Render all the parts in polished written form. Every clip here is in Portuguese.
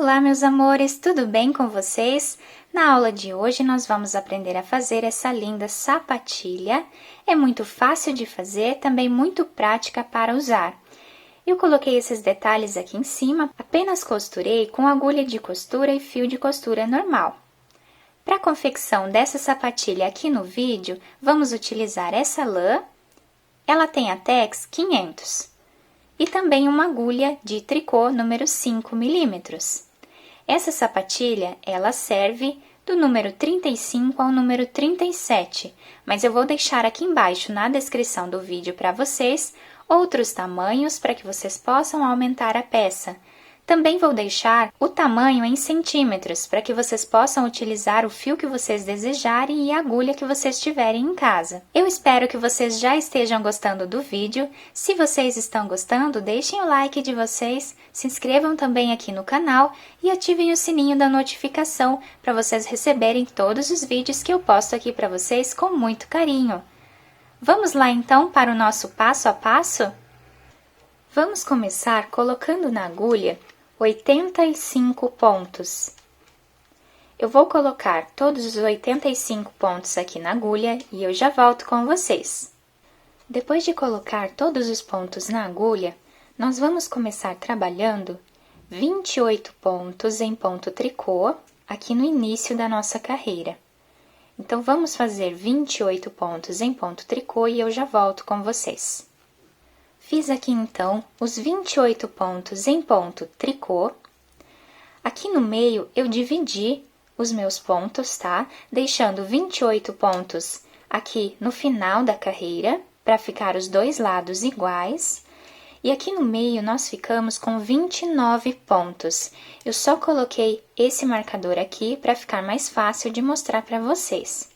Olá, meus amores, tudo bem com vocês? Na aula de hoje, nós vamos aprender a fazer essa linda sapatilha. É muito fácil de fazer, também muito prática para usar. Eu coloquei esses detalhes aqui em cima, apenas costurei com agulha de costura e fio de costura normal. Para a confecção dessa sapatilha aqui no vídeo, vamos utilizar essa lã. Ela tem a Tex 500. E também uma agulha de tricô número 5 milímetros. Essa sapatilha, ela serve do número 35 ao número 37, mas eu vou deixar aqui embaixo na descrição do vídeo para vocês outros tamanhos para que vocês possam aumentar a peça. Também vou deixar o tamanho em centímetros para que vocês possam utilizar o fio que vocês desejarem e a agulha que vocês tiverem em casa. Eu espero que vocês já estejam gostando do vídeo. Se vocês estão gostando, deixem o like de vocês, se inscrevam também aqui no canal e ativem o sininho da notificação para vocês receberem todos os vídeos que eu posto aqui para vocês com muito carinho. Vamos lá então para o nosso passo a passo? Vamos começar colocando na agulha 85 pontos. Eu vou colocar todos os 85 pontos aqui na agulha e eu já volto com vocês. Depois de colocar todos os pontos na agulha, nós vamos começar trabalhando 28 pontos em ponto tricô aqui no início da nossa carreira. Então, vamos fazer 28 pontos em ponto tricô e eu já volto com vocês. Fiz aqui, então, os 28 pontos em ponto tricô. Aqui no meio, eu dividi os meus pontos, tá? Deixando 28 pontos aqui no final da carreira, para ficar os dois lados iguais. E aqui no meio, nós ficamos com 29 pontos. Eu só coloquei esse marcador aqui para ficar mais fácil de mostrar para vocês.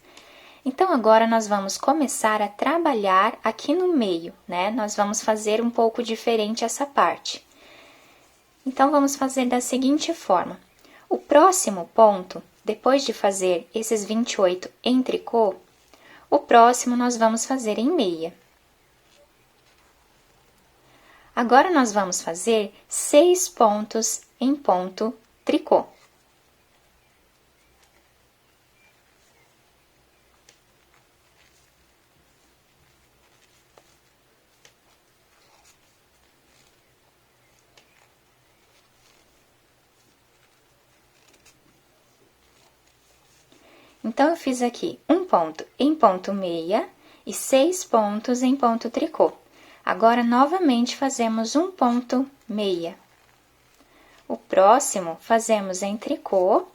Então, agora, nós vamos começar a trabalhar aqui no meio, né? Nós vamos fazer um pouco diferente essa parte. Então, vamos fazer da seguinte forma. O próximo ponto, depois de fazer esses 28 em tricô, o próximo nós vamos fazer em meia. Agora, nós vamos fazer 6 pontos em ponto tricô. Então, eu fiz aqui um ponto em ponto meia e 6 pontos em ponto tricô. Agora, novamente, fazemos um ponto meia. O próximo, fazemos em tricô.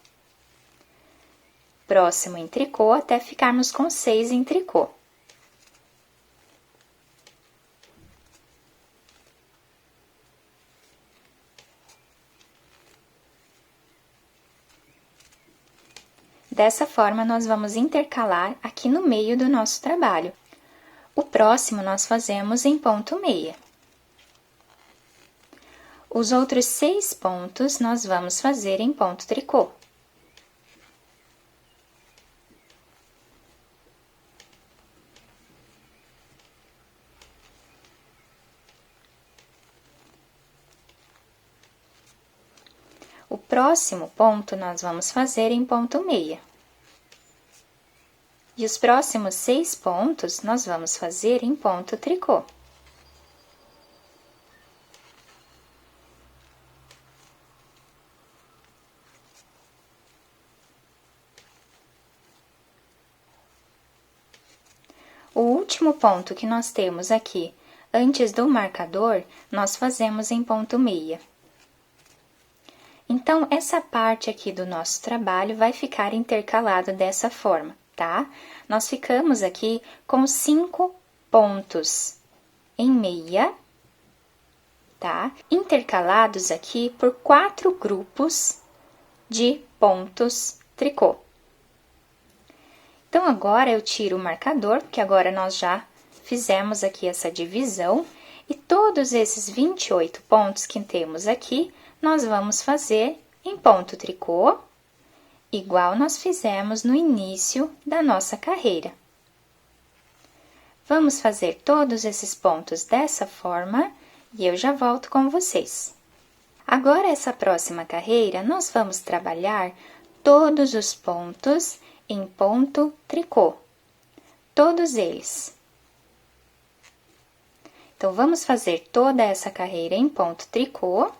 Próximo em tricô, até ficarmos com 6 em tricô. Dessa forma, nós vamos intercalar aqui no meio do nosso trabalho. O próximo, nós fazemos em ponto meia. Os outros 6 pontos, nós vamos fazer em ponto tricô. O próximo ponto, nós vamos fazer em ponto meia. E os próximos 6 pontos, nós vamos fazer em ponto tricô. O último ponto que nós temos aqui, antes do marcador, nós fazemos em ponto meia. Então, essa parte aqui do nosso trabalho vai ficar intercalado dessa forma, tá? Nós ficamos aqui com 5 pontos em meia, tá? Intercalados aqui por 4 grupos de pontos tricô. Então, agora eu tiro o marcador, porque agora nós já fizemos aqui essa divisão, e todos esses 28 pontos que temos aqui, nós vamos fazer em ponto tricô, igual nós fizemos no início da nossa carreira. Vamos fazer todos esses pontos dessa forma, e eu já volto com vocês. Agora, essa próxima carreira, nós vamos trabalhar todos os pontos em ponto tricô, todos eles. Então, vamos fazer toda essa carreira em ponto tricô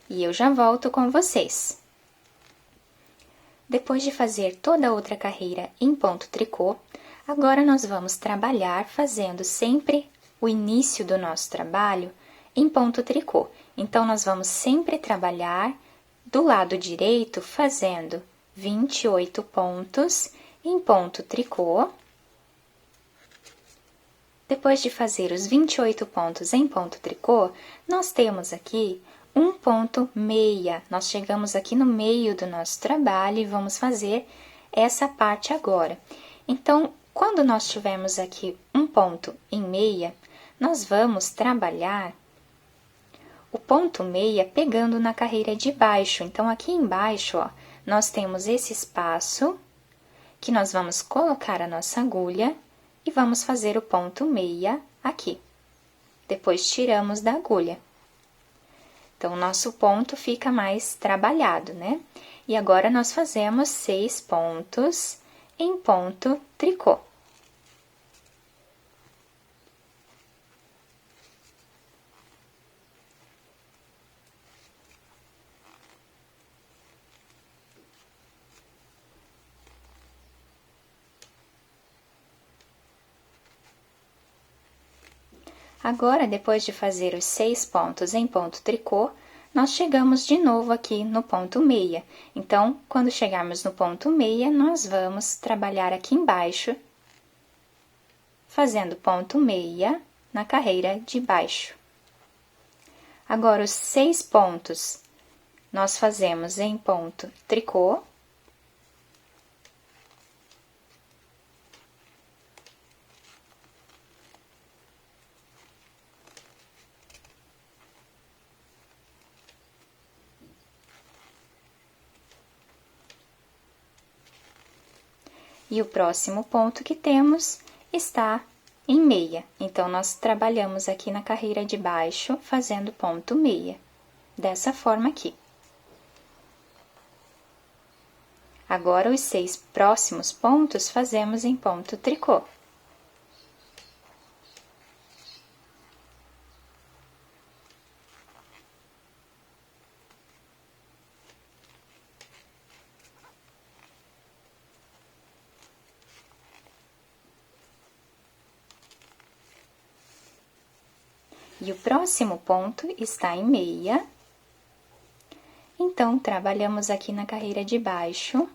e eu já volto com vocês. Depois de fazer toda a outra carreira em ponto tricô, agora nós vamos trabalhar fazendo sempre o início do nosso trabalho em ponto tricô. Então, nós vamos sempre trabalhar do lado direito fazendo 28 pontos em ponto tricô. Depois de fazer os 28 pontos em ponto tricô, nós temos aqui um ponto meia. Nós chegamos aqui no meio do nosso trabalho e vamos fazer essa parte agora. Então, quando nós tivermos aqui um ponto em meia, nós vamos trabalhar o ponto meia pegando na carreira de baixo. Então, aqui embaixo, ó, nós temos esse espaço que nós vamos colocar a nossa agulha e vamos fazer o ponto meia aqui. Depois, tiramos da agulha. Então, o nosso ponto fica mais trabalhado, né? E agora, nós fazemos 6 pontos em ponto tricô. Agora, depois de fazer os 6 pontos em ponto tricô, nós chegamos de novo aqui no ponto meia. Então, quando chegarmos no ponto meia, nós vamos trabalhar aqui embaixo, fazendo ponto meia na carreira de baixo. Agora, os 6 pontos nós fazemos em ponto tricô. E o próximo ponto que temos está em meia. Então, nós trabalhamos aqui na carreira de baixo, fazendo ponto meia, dessa forma aqui. Agora, os 6 próximos pontos fazemos em ponto tricô. E o próximo ponto está em meia. Então, trabalhamos aqui na carreira de baixo,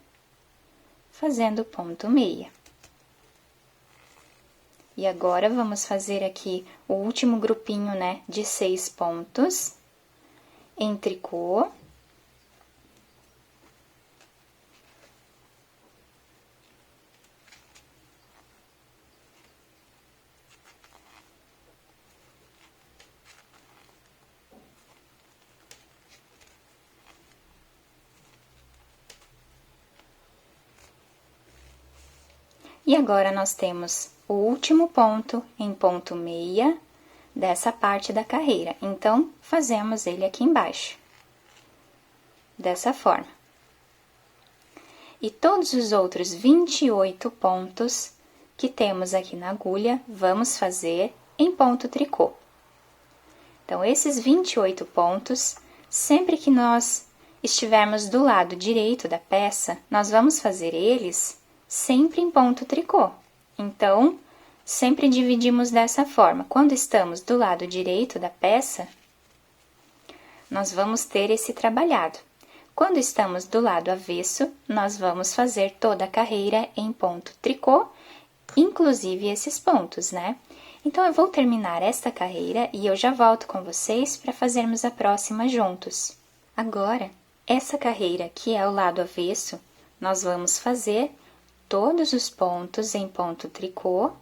fazendo ponto meia. E agora, vamos fazer aqui o último grupinho, né, de 6 pontos em tricô. E agora, nós temos o último ponto em ponto meia dessa parte da carreira. Então, fazemos ele aqui embaixo, dessa forma. E todos os outros 28 pontos que temos aqui na agulha, vamos fazer em ponto tricô. Então, esses 28 pontos, sempre que nós estivermos do lado direito da peça, nós vamos fazer eles sempre em ponto tricô. Então, sempre dividimos dessa forma. Quando estamos do lado direito da peça, nós vamos ter esse trabalhado. Quando estamos do lado avesso, nós vamos fazer toda a carreira em ponto tricô, inclusive esses pontos, né? Então, eu vou terminar esta carreira e eu já volto com vocês para fazermos a próxima juntos. Agora, essa carreira que é o lado avesso, nós vamos fazer todos os pontos em ponto tricô,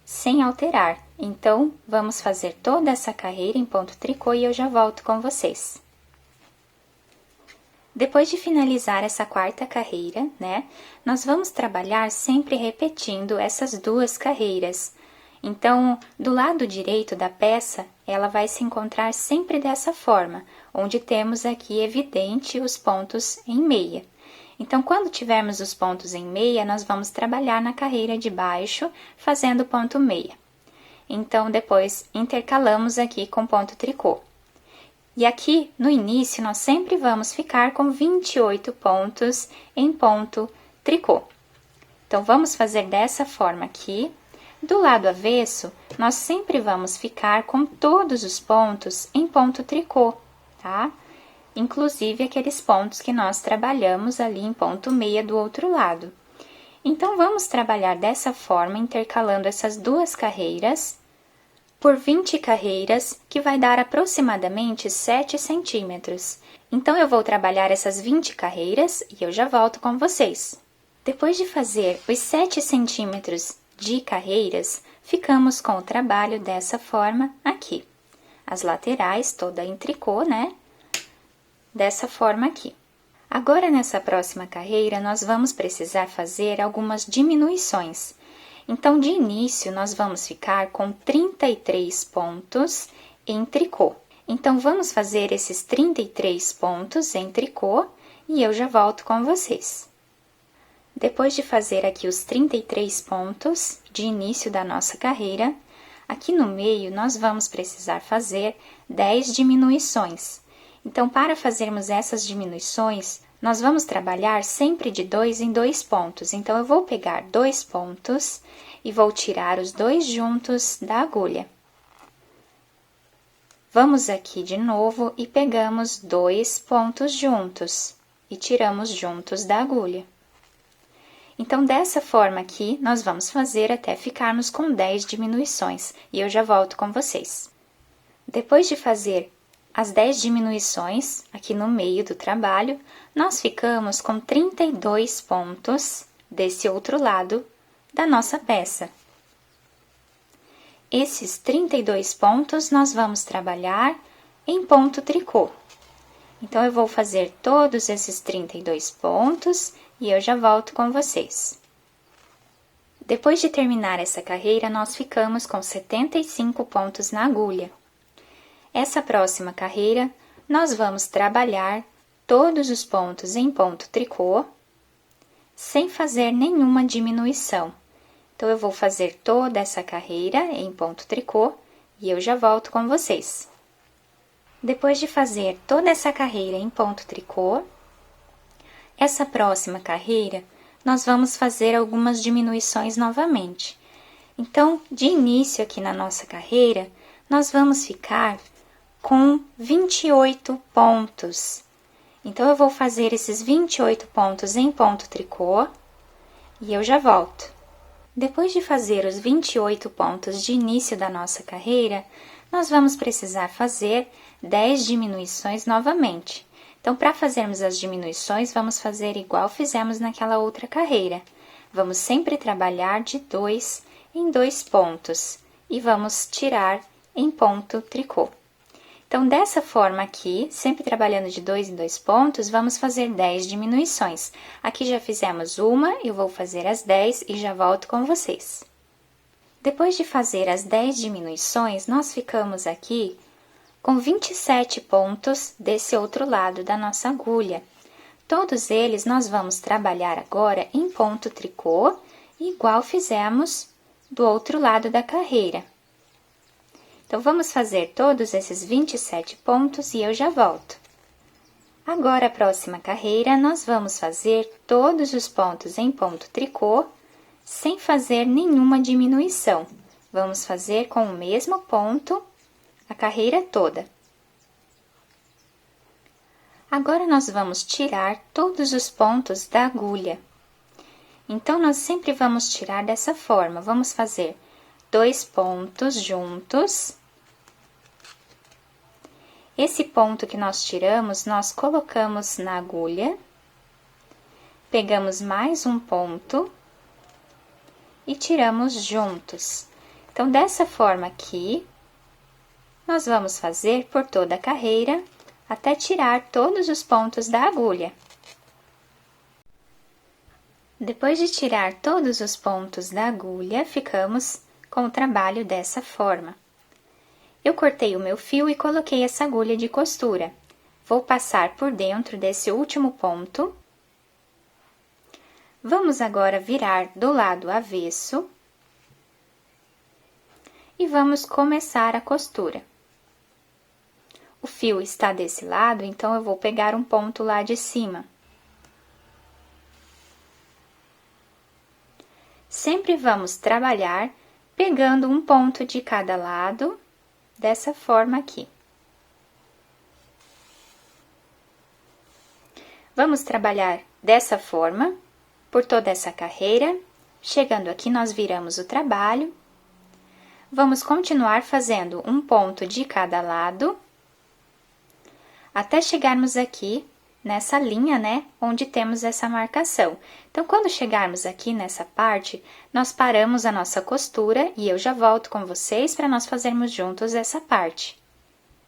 sem alterar. Então, vamos fazer toda essa carreira em ponto tricô e eu já volto com vocês. Depois de finalizar essa quarta carreira, né, nós vamos trabalhar sempre repetindo essas duas carreiras. Então, do lado direito da peça, ela vai se encontrar sempre dessa forma, onde temos aqui evidente os pontos em meia. Então, quando tivermos os pontos em meia, nós vamos trabalhar na carreira de baixo, fazendo ponto meia. Então, depois, intercalamos aqui com ponto tricô. E aqui, no início, nós sempre vamos ficar com 28 pontos em ponto tricô. Então, vamos fazer dessa forma aqui. Do lado avesso, nós sempre vamos ficar com todos os pontos em ponto tricô, tá? Inclusive aqueles pontos que nós trabalhamos ali em ponto meia do outro lado. Então, vamos trabalhar dessa forma, intercalando essas duas carreiras por 20 carreiras, que vai dar aproximadamente 7 centímetros. Então, eu vou trabalhar essas 20 carreiras e eu já volto com vocês. Depois de fazer os 7 centímetros de carreiras, ficamos com o trabalho dessa forma aqui. As laterais toda em tricô, né? Dessa forma aqui. Agora, nessa próxima carreira, nós vamos precisar fazer algumas diminuições. Então, de início, nós vamos ficar com 33 pontos em tricô. Então, vamos fazer esses 33 pontos em tricô e eu já volto com vocês. Depois de fazer aqui os 33 pontos de início da nossa carreira, aqui no meio nós vamos precisar fazer 10 diminuições. Então, para fazermos essas diminuições, nós vamos trabalhar sempre de 2 em 2 pontos. Então, eu vou pegar 2 pontos e vou tirar os dois juntos da agulha. Vamos aqui de novo e pegamos 2 pontos juntos e tiramos juntos da agulha. Então, dessa forma aqui, nós vamos fazer até ficarmos com 10 diminuições, e eu já volto com vocês. Depois de fazer as 10 diminuições aqui no meio do trabalho, nós ficamos com 32 pontos desse outro lado da nossa peça. Esses 32 pontos nós vamos trabalhar em ponto tricô. Então, eu vou fazer todos esses 32 pontos e eu já volto com vocês. Depois de terminar essa carreira, nós ficamos com 75 pontos na agulha. Essa próxima carreira, nós vamos trabalhar todos os pontos em ponto tricô, sem fazer nenhuma diminuição. Então, eu vou fazer toda essa carreira em ponto tricô e eu já volto com vocês. Depois de fazer toda essa carreira em ponto tricô, essa próxima carreira, nós vamos fazer algumas diminuições novamente. Então, de início aqui na nossa carreira, nós vamos ficar com 28 pontos. Então, eu vou fazer esses 28 pontos em ponto tricô e eu já volto. Depois de fazer os 28 pontos de início da nossa carreira, nós vamos precisar fazer 10 diminuições novamente. Então, para fazermos as diminuições, vamos fazer igual fizemos naquela outra carreira. Vamos sempre trabalhar de 2 em 2 pontos e vamos tirar em ponto tricô. Então, dessa forma aqui, sempre trabalhando de 2 em 2 pontos, vamos fazer 10 diminuições. Aqui já fizemos uma, eu vou fazer as 10 e já volto com vocês. Depois de fazer as 10 diminuições, nós ficamos aqui com 27 pontos desse outro lado da nossa agulha. Todos eles nós vamos trabalhar agora em ponto tricô, igual fizemos do outro lado da carreira. Então, vamos fazer todos esses 27 pontos e eu já volto. Agora, a próxima carreira, nós vamos fazer todos os pontos em ponto tricô, sem fazer nenhuma diminuição. Vamos fazer com o mesmo ponto a carreira toda. Agora, nós vamos tirar todos os pontos da agulha. Então, nós sempre vamos tirar dessa forma. Vamos fazer 2 pontos juntos. Esse ponto que nós tiramos, nós colocamos na agulha. Pegamos mais um ponto e tiramos juntos. Então, dessa forma aqui, nós vamos fazer por toda a carreira, até tirar todos os pontos da agulha. Depois de tirar todos os pontos da agulha, ficamos com o trabalho dessa forma. Eu cortei o meu fio e coloquei essa agulha de costura. Vou passar por dentro desse último ponto. Vamos agora virar do lado avesso. E vamos começar a costura. O fio está desse lado, então eu vou pegar um ponto lá de cima. Sempre vamos trabalhar pegando um ponto de cada lado, dessa forma aqui. Vamos trabalhar dessa forma, por toda essa carreira. Chegando aqui, nós viramos o trabalho. Vamos continuar fazendo um ponto de cada lado, até chegarmos aqui nessa linha, né, onde temos essa marcação. Então, quando chegarmos aqui nessa parte, nós paramos a nossa costura e eu já volto com vocês para nós fazermos juntos essa parte.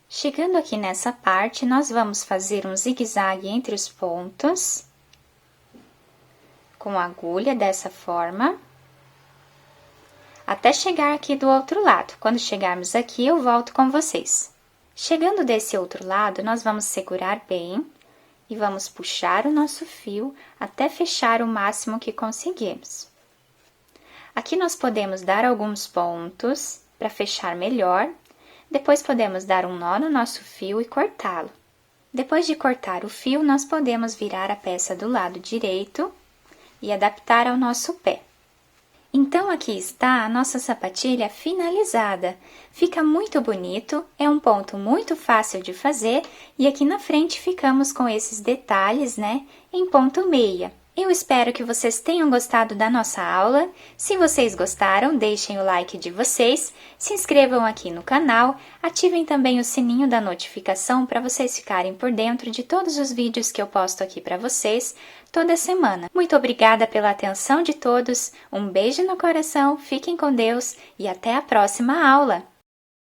Chegando aqui nessa parte, nós vamos fazer um zigue-zague entre os pontos, com a agulha dessa forma, até chegar aqui do outro lado. Quando chegarmos aqui, eu volto com vocês. Chegando desse outro lado, nós vamos segurar bem e vamos puxar o nosso fio até fechar o máximo que conseguirmos. Aqui nós podemos dar alguns pontos para fechar melhor, depois podemos dar um nó no nosso fio e cortá-lo. Depois de cortar o fio, nós podemos virar a peça do lado direito e adaptar ao nosso pé. Então, aqui está a nossa sapatilha finalizada. Fica muito bonito, é um ponto muito fácil de fazer e aqui na frente ficamos com esses detalhes, né, em ponto meia. Eu espero que vocês tenham gostado da nossa aula. Se vocês gostaram, deixem o like de vocês, se inscrevam aqui no canal, ativem também o sininho da notificação para vocês ficarem por dentro de todos os vídeos que eu posto aqui para vocês toda semana. Muito obrigada pela atenção de todos, um beijo no coração, fiquem com Deus e até a próxima aula!